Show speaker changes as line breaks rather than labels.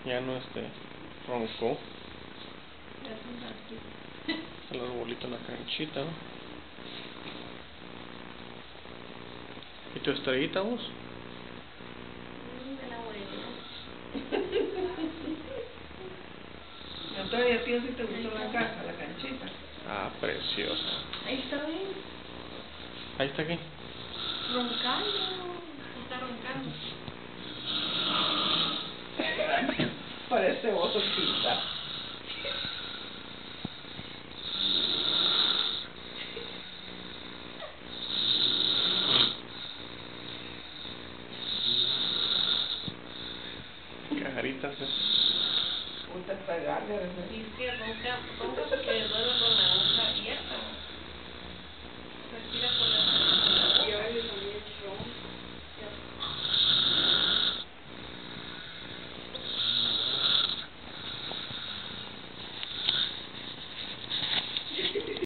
Ya no roncó.
Ya es un ratito.
El arbolito en la canchita. ¿Y tu estrellita vos?
Me la huele.
Yo todavía pienso que te gustó la casa, la canchita.
Ah, preciosa.
Ahí está bien.
Ahí está aquí.
Roncando. Está roncando.
Parece oso quizá.
Caritas.
Ponte a pegarle, ¿verdad?
Y es que ronca porque duerme con la boca abierta.